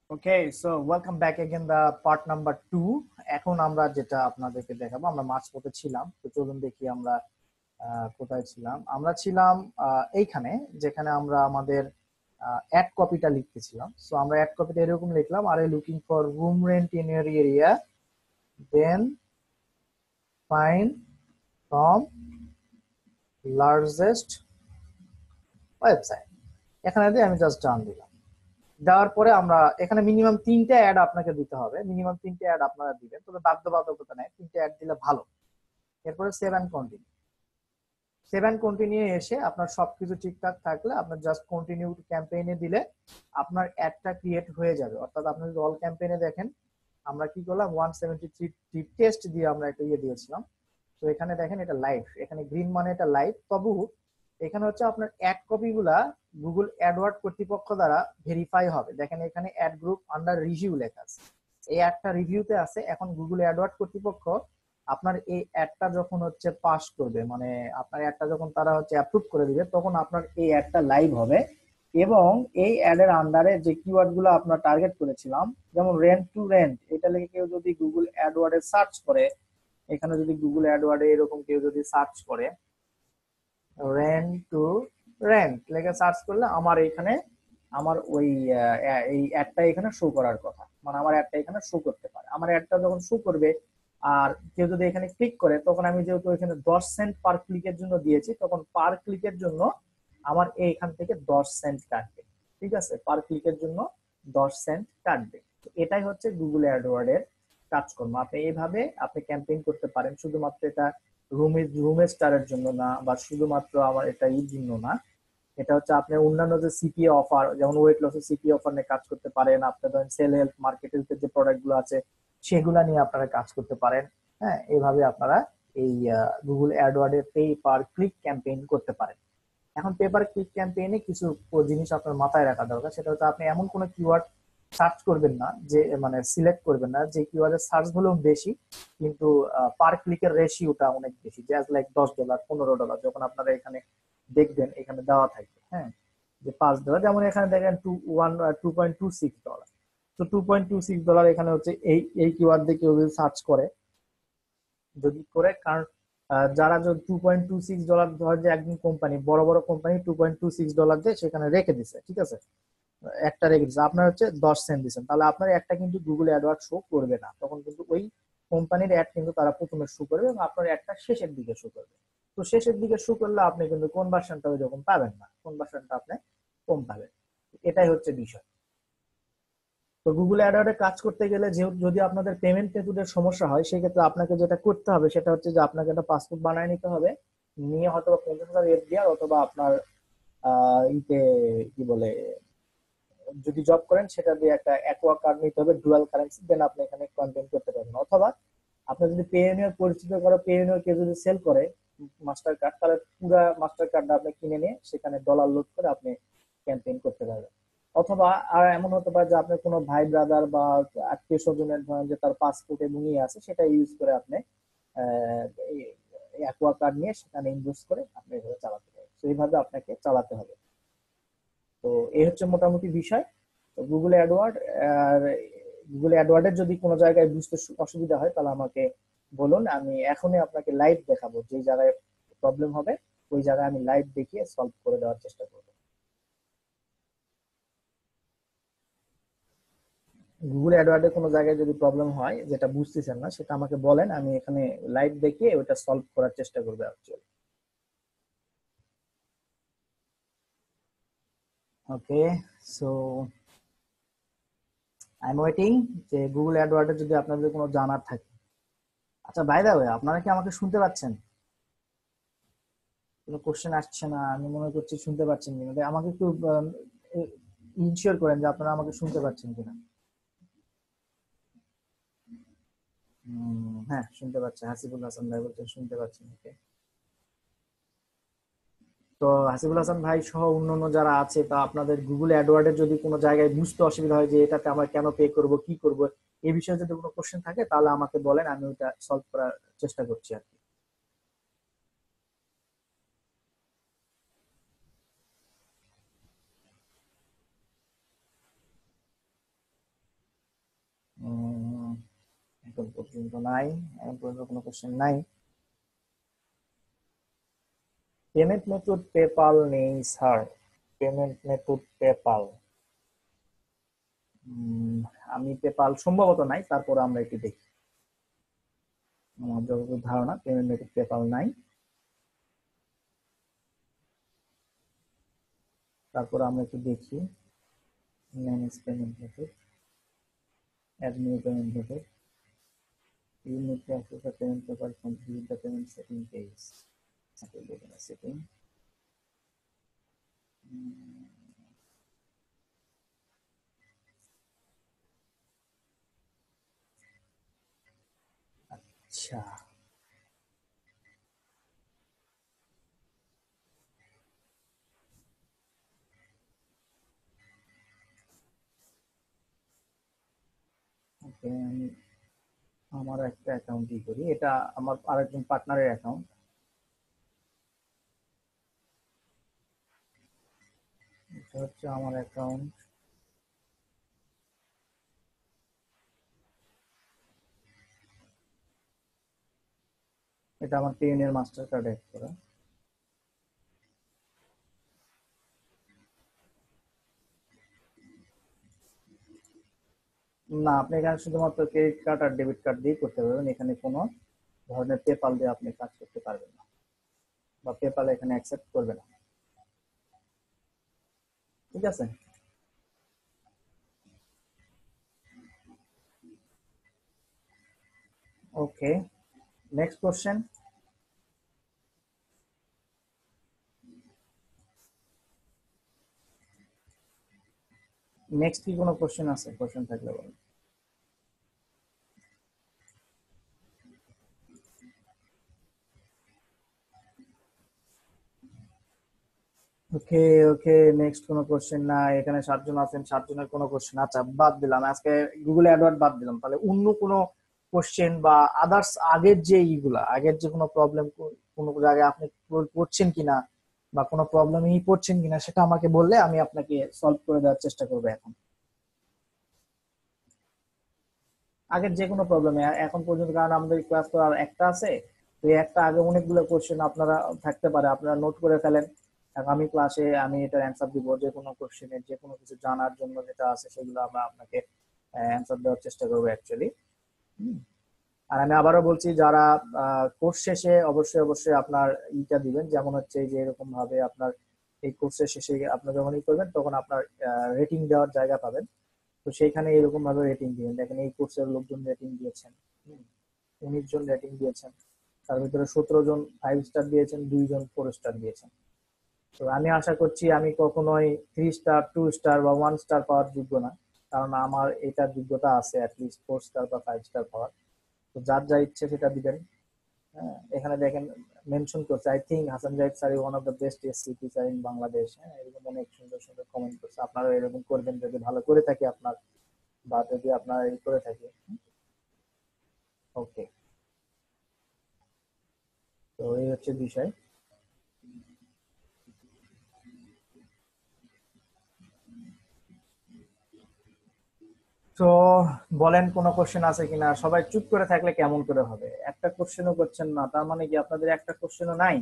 ওকে, so welcome back again দা part number 2। এখন আমরা যেটা আপনাদেরকে দেখাবো, আমরা মাঝপথে ছিলাম, তো চলুন দেখি আমরা কোথায় ছিলাম। আমরা ছিলাম এইখানে, যেখানে আমরা আমাদের অ্যাড কপিটা লিখতেছিলাম। সো আমরা অ্যাড কপিটা এরকম লিখলাম, আর looking for room rent in your area, then find from largest website. এখানে দিয়ে আমি জাস্ট ডান দিলাম। দেওয়ার পরে আমরা এখানে মিনিমাম 3টে অ্যাড আপনাকে দিতে হবে, মিনিমাম 3টে অ্যাড আপনারা দিবেন, তবে বাধ্যবাধকতা নেই, 3টে অ্যাড দিলে ভালো। এরপরে save and continue, save and continue এসে আপনার সবকিছু ঠিকঠাক থাকলে আপনার জাস্ট কন্টিনিউ ক্যাম্পেইনে দিলে আপনার অ্যাডটা ক্রিয়েট হয়ে যাবে। অর্থাৎ আপনি যদি অল ক্যাম্পেইনে দেখেন, আমরা কি করলাম, 173 টেস্ট দিয়ে আমরা একটা ইয়ে দিয়েছিলাম। তো এখানে দেখেন এটা লাইভ, এখানে গ্রিন মানে এটা লাইভ। তবু এখানে হচ্ছে আপনার অ্যাড কপি গুলা গুগল অ্যাডওয়ার্ড কর্তৃপক্ষ দ্বারা ভেরিফাই হবে। দেখেন এখানে অ্যাড গ্রুপ আন্ডার রিভিউ লেখা আছে, এই অ্যাডটা রিভিউতে আছে। এখন গুগল অ্যাডওয়ার্ড কর্তৃপক্ষ আপনার এই অ্যাডটা যখন হচ্ছে পাস করবে, মানে আপনার অ্যাডটা যখন তারা হচ্ছে অ্যাপ্রুভ করে দিবে, তখন আপনার এই অ্যাডটা লাইভ হবে। এবং এই অ্যাডের আন্ডারে যে কিওয়ার্ড গুলো আপনার টার্গেট করেছিলাম, যেমন রেন্ট টু রেন্ট, এটা লেগে কেউ যদি গুগল অ্যাডওয়ার্ডে সার্চ করে, এখানে যদি গুগল অ্যাডওয়ার্ডে এরকম কেউ যদি সার্চ করে রেন্ট টু রেন্ট লেগে সার্চ করলে আমার এখানে আমার ওই এই অ্যাডটা এখানে শো করার কথা, মানে আমার অ্যাডটা এখানে শো করতে পারে। আমার অ্যাডটা যখন শো করবে আর কেউ যদি এখানে ক্লিক করে, তখন আমি যেহেতু এখানে 10 সেন্ট পার ক্লিকের জন্য দিয়েছি, তখন পার ক্লিকের জন্য আমার এইখান থেকে 10 সেন্ট কাটবে। ঠিক আছে, পার ক্লিকের জন্য 10 সেন্ট কাটবে। তো এটাই হচ্ছে গুগল অ্যাডওয়ার্ডের কাজকর্ম। আপনি এইভাবে আপনি ক্যাম্পেইন করতে পারেন। শুধুমাত্র এটা রুমে স্টারের জন্য না, বা শুধুমাত্র আমার এটা এই জন্য না, এটা হচ্ছে আপনি অন্যান্য যে সিপিএ অফার, যেমন ওয়েট লসের সিপিএ অফার নিয়ে কাজ করতে পারেন। আপনি ধরেন সেল হেলথ, মার্কেট হেলথের যে প্রোডাক্ট গুলো আছে সেগুলা নিয়ে আপনারা কাজ করতে পারেন। হ্যাঁ, এইভাবে আপনারা এই গুগল অ্যাডওয়ার্ডে পে পার ক্লিক ক্যাম্পেইন করতে পারেন। এখন পে পার ক্লিক ক্যাম্পেইনে কিছু জিনিস আপনার মাথায় রাখা দরকার। সেটা হচ্ছে আপনি এমন কোনো কিওয়ার্ড সার্চ করবেন না, যে মানে সিলেক্ট করবেন না যে কিওয়ার্ডের সার্চ ভলিউম বেশি কিন্তু পার ক্লিকের রেশিওটা অনেক বেশি, জাস্ট লাইক $10, $15। যখন আপনারা এখানে দেখবেন, এখানে দেওয়া থাকবে, হ্যাঁ, যে $5, যেমন এখানে দেখেন 2.26 ডলার। তো $2.26 এখানে হচ্ছে এই এই কিওয়ার্ড দিয়ে কেউ যদি সার্চ করে, যদি করে, কারণ যারা যদি $2.26, ধর যে একজন কোম্পানি, বড় বড় কোম্পানি $2.26 দিয়ে সেখানে রেখে দিছে, ঠিক আছে, একটা রেখে দিচ্ছে, আপনার হচ্ছে 10 সেন্ট দিচ্ছেন, তাহলে আপনার একটা কিন্তু গুগল অ্যাডওয়ার্ড শো করবে না। তখন কিন্তু ওই কোম্পানির অ্যাড কিন্তু তারা প্রথমে শো করবে এবং আপনার একটা শেষের দিকে শো করবে। তো শেষের দিকে শো করলে আপনি কিন্তু কনভার্সনটা ওই রকম পাবেন না, কনভার্সনটা আপনি কম পাবেন। এটাই হচ্ছে বিষয়। তো গুগল অ্যাডওয়ার্ডে কাজ করতে গেলে যদি আপনাদের পেমেন্ট মেথডের সমস্যা হয়, সেক্ষেত্রে আপনাকে যেটা করতে হবে সেটা হচ্ছে যে আপনাকে একটা পাসপোর্ট বানিয়ে নিতে হবে, নিয়ে হয়তো 50,000 এফডিআর, অথবা আপনার ইতে কি বলে, যদি জব করেন সেটা দিয়ে একটা অ্যাকোয়া কার্ড নিতে হবে, ডুয়াল কারেন্সি, দেন আপনি এখানে কন্টেন্ট করতে পারবেন। অথবা আপনি যদি পেইনিয়র পরিচিত করো, পেইনিয়র কে যদি সেল করে মাস্টার কার্ড, তাহলে পুরো মাস্টার কার্ডটা আপনি কিনে নিয়ে সেখানে ডলার লোড করে আপনি ক্যাম্পেইন করতে পারবেন। অথবা আর এমন হতে পারে যে আপনার কোনো ভাই ব্রাদার বা আত্মীয় স্বজনের ধরেন যে তার পাসপোর্ট এবং ইয়ে আছে, সেটা ইউজ করে আপনি অ্যাকোয়া কার্ড নিয়ে সেখানে ইনভেস্ট করে আপনি এভাবে চালাতে পারবেন। তো এইভাবে আপনাকে চালাতে হবে। তো এই হচ্ছে মোটামুটি বিষয়। তো গুগল অ্যাডওয়ার্ড, আর গুগল অ্যাডওয়ার্ডের যদি কোনো জায়গায় বুঝতে অসুবিধা হয় তাহলে আমাকে বলুন, আমি এখনই আপনাকে লাইভ দেখাবো। যে জায়গায় প্রবলেম হবে ওই জায়গায় আমি লাইভ দেখিয়ে সলভ করে দেওয়ার চেষ্টা করবো। গুগল অ্যাডওয়ার্ডে কোনো জায়গায় যদি প্রবলেম হয় যেটা বুঝতেছেন না, সেটা আমাকে বলেন, আমি এখানে লাইভ দেখিয়ে ওটা সলভ করার চেষ্টা করবো actually. Okay, so I am waiting যে গুগল অ্যাডওয়ার্ডে যদি আপনাদের কোনো জানার থাকে। আচ্ছা, বাই দা ওয়ে, আপনারা কি আমাকে শুনতে পাচ্ছেন? কোনো কোশ্চেন আসছে না, আমি মনে করছি শুনতে পাচ্ছেন কিনা, তাই আমাকে একটু ইনশিওর করেন যে আপনারা আমাকে শুনতে পাচ্ছেন কিনা। হ্যাঁ, শুনতে পাচ্ছেন, হাসিবুল হাসান ভাই বলছেন শুনতে পাচ্ছেন। ওকে, তো হাসিবুল হাসান ভাই সহ অন্যান্য যারা আছে, তা আপনাদের গুগল অ্যাডওয়ার্ডের যদি কোনো জায়গায় বুঝতে অসুবিধা হয় যে এটাতে আমরা কেন পে করব, কি করব, এই বিষয়ে যদি কোনো কোশ্চেন থাকে তাহলে আমাকে বলেন, আমি ওটা সলভ করার চেষ্টা করছি আর কি। পর্যন্ত নাই, এখন পর্যন্ত কোনো কোশ্চেন নাই। পেমেন্ট মেথড পেপাল নেই স্যার, পেমেন্ট মেথড পেপাল আমি পেপাল সম্ভবত নাই, তারপর আমরা একটু দেখি। আমার যতদূর ধারণা পেমেন্ট মেথড পেপাল নাই। তারপর আমরা একটু দেখি manage payment method, add new payment method, you need to access the payment paper from the payment setting page. Okay, দেখুন সেটিং। আচ্ছা, ওকে, আমি আমার একটা অ্যাকাউন্টই করি, এটা আমার আরেকজন পার্টনারের অ্যাকাউন্ট। এটা হচ্ছে আমার অ্যাকাউন্ট, এটা আমার পেনের মাস্টার কার্ড অ্যাড করা। না, আপনি এখানে শুধুমাত্র ক্রেডিট কার্ড আর ডেবিট কার্ড দিয়ে করতে পারবেন, এখানে কোনো ধরনের পেপাল দিয়ে আপনি কাজ করতে পারবেন না, বা পেপাল এখানে অ্যাকসেপ্ট করবে না। ঠিক আছে, ওকে, নেক্সট কোশ্চেন। নেক্সট কি কোনো কোশ্চেন আছে? কোশ্চেন থাকলে বলুন। ওকে ওকে, নেক্সট কোনো কোশ্চেন না, এখানে 7 জন আছেন, 7 জনের কোনো কোশ্চেন, আচ্ছা বাদ দিলাম আজকে, গুগল অ্যাডওয়ার্ড বাদ দিলাম। তাহলে অন্য কোনো কোশ্চেন বা আদার্স আগের যে ইগুলা, আগের যে কোনো প্রবলেম কোনো জায়গায় আপনি পড়ছেন কিনা বা কোনো প্রবলেমই পড়ছেন কিনা সেটা আমাকে বললে আমি আপনাকে সলভ করে দেওয়ার চেষ্টা করবো। এখন আগের যে কোনো প্রবলেমে এখন পর্যন্ত, কারণ আমাদের ক্লাস তো আর একটা আছে, তো এই একটা আগে অনেকগুলো কোশ্চেন আপনারা থাকতে পারে, আপনারা নোট করে ফেলেন। আগামী ক্লাসে আমি এটার অ্যান্সার দিব, যে কোনো কোশ্চেনের যে কোনো কিছু জানার জন্য যেটা আছে সেগুলো আমরা আপনাকে অ্যান্সার দেওয়ার চেষ্টা করবো অ্যাকচুয়ালি। আর আমি আবারও বলছি, যারা কোর্স শেষে অবশ্যই অবশ্যই আপনার ইটা দিবেন, যেমন হচ্ছে যে এরকম ভাবে আপনার এই কোর্সের শেষে আপনার যখন ই করবেন তখন আপনার রেটিং দেওয়ার জায়গা পাবেন, তো সেইখানে এরকম ভাবে রেটিং দিবেন। দেখেন এই কোর্সের লোকজন রেটিং দিয়েছেন, 19 জন রেটিং দিয়েছেন, তার ভিতরে 17 জন 5 স্টার দিয়েছেন, 2 জন 4 স্টার দিয়েছেন। তো আমি আশা করছি আমি কখনোই 3 স্টার 2 স্টার বা 1 স্টার পাওয়ার যোগ্য না, কারণ আমার এটার যোগ্যতা আছে অ্যাটলিস্ট 4 স্টার বা 5 স্টার পাওয়ার। তো যার যা ইচ্ছে সেটা দিবেন। হ্যাঁ, এখানে দেখেন মেনশন করছে, I think Hasan Zahid sir one of the best SC teacher in Bangladesh. হ্যাঁ, এরকম অনেক সুন্দর সুন্দর কমেন্ট করছে, আপনারা এরকম করবেন যদি ভালো করে থাকি আপনার, বা যদি আপনারা এই করে থাকে। ওকে, তো এই হচ্ছে বিষয়। তো বলেন কোনো কোশ্চেন আছে কিনা? সবাই চুপ করে থাকলে কেমন করে হবে? একটা কোশ্চেনও করছেন না, তার মানে কি আপনাদের একটা কোশ্চেনও নাই?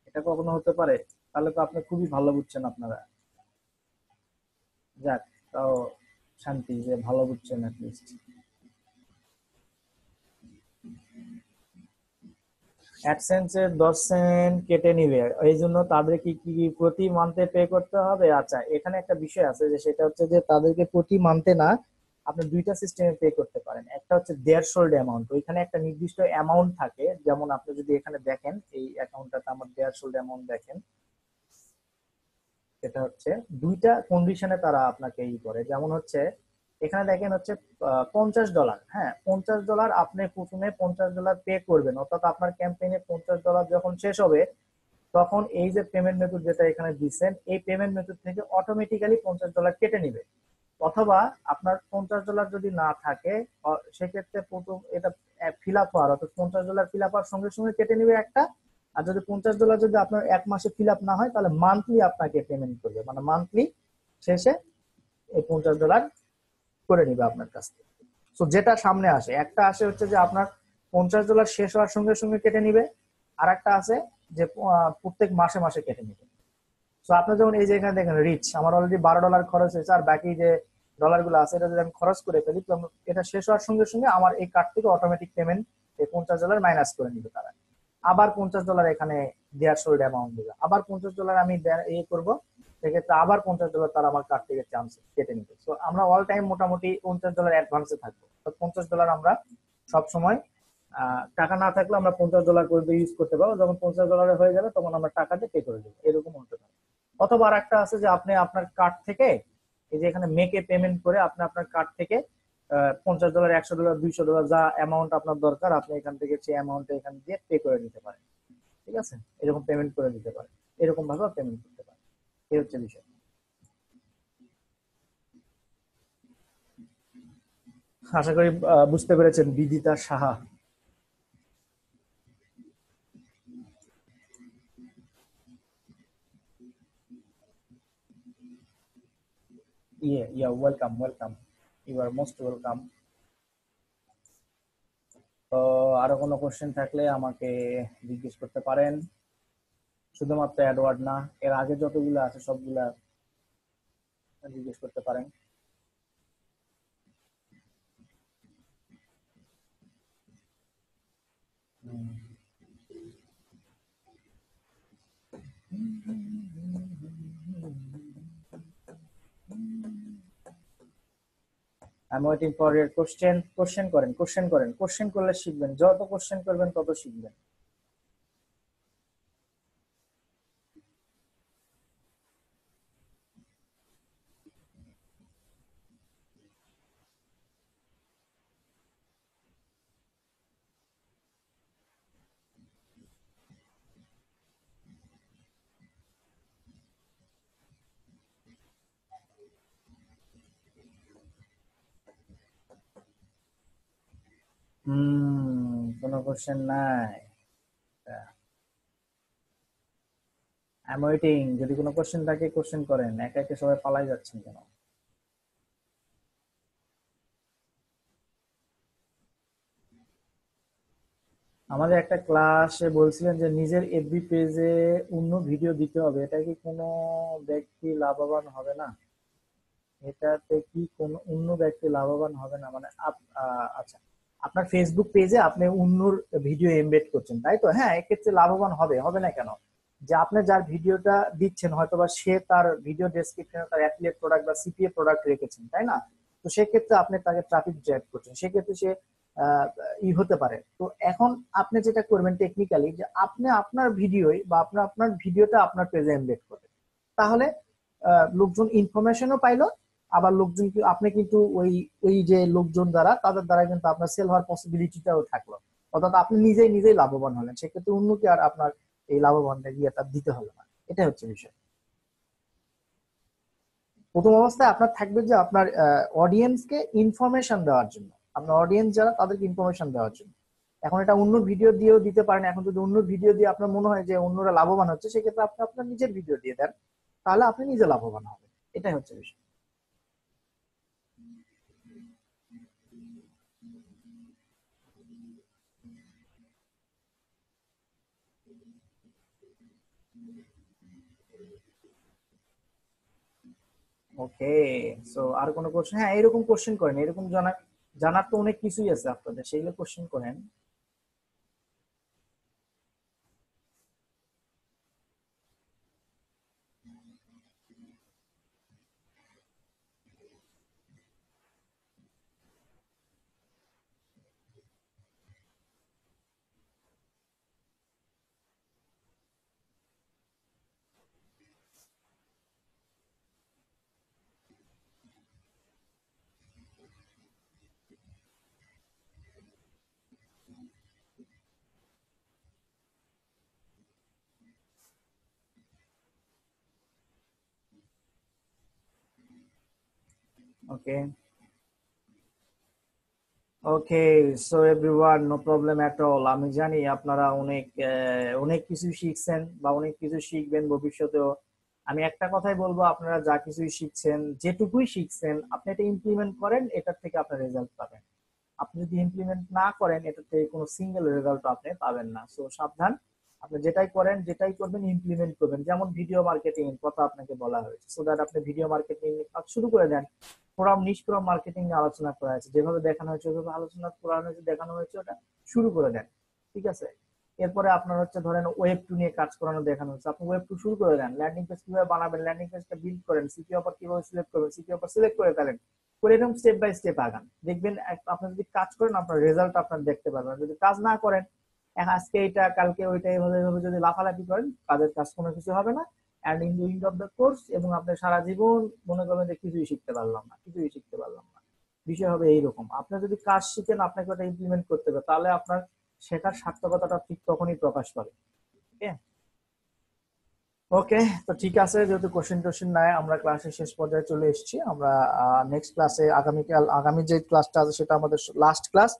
এটা কখনো হতে পারে? তাহলে তো আপনি খুবই ভালো বুঝছেন আপনারা। যাক, তাও শান্তি যে ভালো বুঝছেন অ্যাটলিস্ট। অ্যাডসেন্সের 10 সেন্ট কেটে নিবে, এই জন্য তাদেরকে কি কি প্রতি মান্থে পে করতে হবে? আচ্ছা, এখানে একটা বিষয় আছে, যে সেটা হচ্ছে যে তাদেরকে প্রতি মান্থে না, আপনি দুইটা সিস্টেমে পে করতে পারেন। একটা হচ্ছে দেড় সোল্ড অ্যামাউন্ট, ওইখানে একটা নির্দিষ্ট অ্যামাউন্ট থাকে, যেমন আপনি যদি এখানে দেখেন এই অ্যাকাউন্টটাতে আমার দেড় সোল্ড অ্যামাউন্ট দেখেন, সেটা হচ্ছে দুইটা কন্ডিশনে তারা আপনাকে ই করে। যেমন হচ্ছে এখানে দেখেন হচ্ছে $50, হ্যাঁ $50 আপনি প্রথমে $50 পে করবেন, অর্থাৎ আপনার ক্যাম্পেইনে $50 যখন শেষ হবে তখন এই যে পেমেন্ট মেথড যেটা এখানে দিচ্ছেন, এই পেমেন্ট মেথড থেকে অটোমেটিক্যালি $50 কেটে নিবে। অথবা আপনার $50 যদি না থাকে, সেক্ষেত্রে প্রথম এটা ফিল আপ হওয়ার, অর্থাৎ $50 ফিল আপ হওয়ার সঙ্গে সঙ্গে কেটে নিবে একটা। আর যদি $50 যদি আপনার 1 মাসে ফিল আপ না হয়, তাহলে মান্থলি আপনাকে পেমেন্ট করবে, মানে মান্থলি শেষে এই $50 করে নিবে আপনার কাছ থেকে। সো যেটা সামনে আসে, একটা আসে হচ্ছে যে আপনার $50 শেষ হওয়ার সঙ্গে সঙ্গে কেটে নিবে, আর একটা আছে যে প্রত্যেক মাসে মাসে কেটে নিবে। তো আপনার যেমন এই যে এখানে দেখেন রিচ, আমার অলরেডি $12 খরচ হয়েছে, আর বাকি যে ডলার গুলো আছে এটা যদি আমি খরচ করে ফেলি, তো এটা শেষ হওয়ার সঙ্গে সঙ্গে আমার এই কার্ড থেকে অটোমেটিক পেমেন্ট এই $50 মাইনাস করে নিবে তারা। আবার $50 এখানে দেয়ার সোল্ড অ্যামাউন্ট দিবে, আবার $50 আমি ইয়ে করবো, সেক্ষেত্রে আবার $50 তারা আমার কার্ড থেকে চান্স কেটে নিবে। তো আমরা অল টাইম মোটামুটি $50 অ্যাডভান্সে থাকবো। তো $50 আমরা সব সময় টাকা না থাকলে আমরা $50 করে ইউজ করতে পারবো, যখন $50 হয়ে যাবে তখন আমরা টাকা দিয়ে পে করে দেবো, এরকম হতে পারে। অথবা আর একটা আছে যে আপনি আপনার কার্ড থেকে এই যে এখানে মেকে পেমেন্ট করে আপনি আপনার কার্ড থেকে $50, $100, $200 যা অ্যামাউন্ট আপনার দরকার আপনি এখান থেকে সেই অ্যামাউন্ট এখান দিয়ে পে করে দিতে পারেন। ঠিক আছে, এরকম পেমেন্ট করে দিতে পারেন, এরকম ভাবে পেমেন্ট করতে পারেন। এই হচ্ছে বিষয়। আশা করি বুঝতে পেরেছেন Bidita Saha. Yeah welcome welcome, you are most welcome. তো আরো কোনো কোশ্চেন থাকলে আমাকে জিজ্ঞেস করতে পারেন, শুধুমাত্র অ্যাডওয়ার্ড না, এর আগে যতগুলো আছে সবগুলা জিজ্ঞেস করতে পারেন। I am waiting for year question. Question করেন, কোশ্চেন করেন, কোশ্চেন করলে শিখবেন, যত কোশ্চেন করবেন তত শিখবেন। কোনো কোশ্চেন নাই? আই এম ওয়েটিং, যদি কোনো কোশ্চেন থাকে কোশ্চেন করেন, একা একা সবাই পালাই যাচ্ছেন কেন? আমাদের একটা ক্লাসে বলছিলেন যে নিজের এফবি পেজে অন্য ভিডিও দিতে হবে, এটা কি কোনো ব্যক্তি লাভবান হবে না? এটাতে কি কোনো অন্য ব্যক্তি লাভবান হবে না মানে আচ্ছা, আপনার ফেসবুক পেজে আপনি অন্যর ভিডিও এমবেড করছেন তাই তো, হ্যাঁ এক্ষেত্রে লাভবান হবে, হবে না কেন? যে আপনি যার ভিডিওটা দিচ্ছেন হয়তোবা সে তার ভিডিও ডেসক্রিপশনে তার অ্যাফিলিয়েট প্রোডাক্ট বা সিপিএ প্রোডাক্ট রেখেছেন, তাই না? তো সেক্ষেত্রে আপনি তাকে ট্রাফিক জেনারেট করছেন, সেক্ষেত্রে সে আহ, হতে পারে। তো এখন আপনি যেটা করবেন টেকনিক্যালি, যে আপনি আপনার ভিডিও বা আপনার আপনার ভিডিওটা আপনার পেজে এমবেড করবেন, তাহলে লোকজন ইনফরমেশনও পাইলো, আবার লোকজন আপনি কিন্তু ওই ওই যে লোকজন দ্বারা তাদের দ্বারা কিন্তু আপনার সেল হওয়ার পসিবিলিটিটাও থাকলো, অর্থাৎ আপনি নিজেই নিজেই লাভবান হলেন, সেক্ষেত্রে অন্যকে আর আপনার এই লাভবানটা ইয়েটা দিতে হলো না। এটাই হচ্ছে বিষয়। প্রথম অবস্থায় আপনার থাকবে যে আপনার অডিয়েন্সকে ইনফরমেশন দেওয়ার জন্য, আপনার অডিয়েন্স যারা তাদেরকে ইনফরমেশন দেওয়ার জন্য। এখন এটা অন্য ভিডিও দিয়েও দিতে পারেন, এখন যদি অন্য ভিডিও দিয়ে আপনার মনে হয় যে অন্যরা লাভবান হচ্ছে, সেক্ষেত্রে আপনি আপনার নিজের ভিডিও দিয়ে দেন, তাহলে আপনি নিজে লাভবান হবেন। এটাই হচ্ছে বিষয়। ওকে, সো আর কোনো কোশ্চেন? হ্যাঁ এরকম কোশ্চেন করেন, এরকম জানার জানার তো অনেক কিছুই আছে আপনাদের, সেগুলো কোশ্চেন করেন। Okay okay, so everyone, no problem at all. আমি জানি আপনারা অনেক অনেক কিছু শিখছেন বা অনেক কিছু শিখবেন ভবিষ্যতেও। আমি একটা কথাই বলবো, আপনারা যা কিছুই শিখছেন, যেটুকুই শিখছেন, আপনি এটা ইমপ্লিমেন্ট করেন, এটার থেকে আপনার রেজাল্ট পাবেন। আপনি যদি ইমপ্লিমেন্ট না করেন এটাতে কোনো সিঙ্গেল রেজাল্ট আপনি পাবেন না। সো সাবধান, আপনি যেটাই করেন যেটাই করবেন ইমপ্লিমেন্ট করবেন। যেমন ভিডিও মার্কেটিং এর কথা আপনাকে বলা হয়েছে, সো দ্যাট আপনি ভিডিও মার্কেটিং কাজ শুরু করে দেন। ফোরাম নিশ ফোরাম মার্কেটিং নিয়ে আলোচনা করা হয়েছে, যেভাবে দেখানো হয়েছে ওইভাবে আলোচনা করা হয়েছে, দেখানো হয়েছে, ওটা শুরু করে দেন। ঠিক আছে, এরপরে আপনার হচ্ছে ধরেন ওয়েব টু নিয়ে কাজ করানো দেখানো হচ্ছে, আপনি ওয়েব টু শুরু করে দেন। ল্যান্ডিং পেজ কিভাবে বানাবেন, ল্যান্ডিং পেজটা বিল্ড করেন, সিপি অফার কিভাবে সিলেক্ট করবেন, সিপি অফার সিলেক্ট করে ফেলেন, করে এরকম স্টেপ বাই স্টেপ আগান। দেখবেন আপনি যদি কাজ করেন আপনার রেজাল্ট আপনার দেখতে পারবেন। যদি কাজ না করেন, আজকে এটা কালকে ওইটা এভাবে এভাবে যদি লাফালাফি করেন, কাজের কাজ কোনো কিছু হবে না। And in the end of the course, এবং আপনি সারা জীবন মনে করবেন যে কিছুই শিখতে পারলাম না, কিছুই শিখতে পারলাম না। বিষয় হবে এইরকম, আপনি যদি কাজ শিখেন আপনাকে ওটা ইমপ্লিমেন্ট করতে হবে, তাহলে আপনার শেখার সার্থকতাটা ঠিক তখনই প্রকাশ পাবে। ওকে, ওকে, তো ঠিক আছে, যেহেতু কোশ্চেন টোশ্চেন নাই, আমরা ক্লাসের শেষ পর্যায়ে চলে এসেছি। আমরা নেক্সট ক্লাসে আগামীকাল, আগামী যে ক্লাসটা আছে সেটা আমাদের লাস্ট ক্লাস।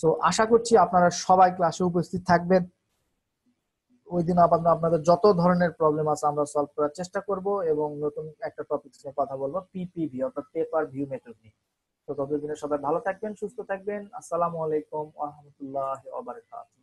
সো আশা করছি আপনারা সবাই ক্লাসে উপস্থিত থাকবেন। ওই দিন আবার আপনাদের যত ধরনের প্রবলেম আছে আমরা সলভ করার চেষ্টা করব, এবং নতুন একটা টপিক নিয়ে কথা বলবো, পিপিভি অর্থাৎ পেপার ভিউ মেথড নিয়ে। তো ততদিনে সবাই ভালো থাকবেন, সুস্থ থাকবেন। আসসালামু আলাইকুম ওয়া রাহমাতুল্লাহি ওয়া বারাকাতুহু।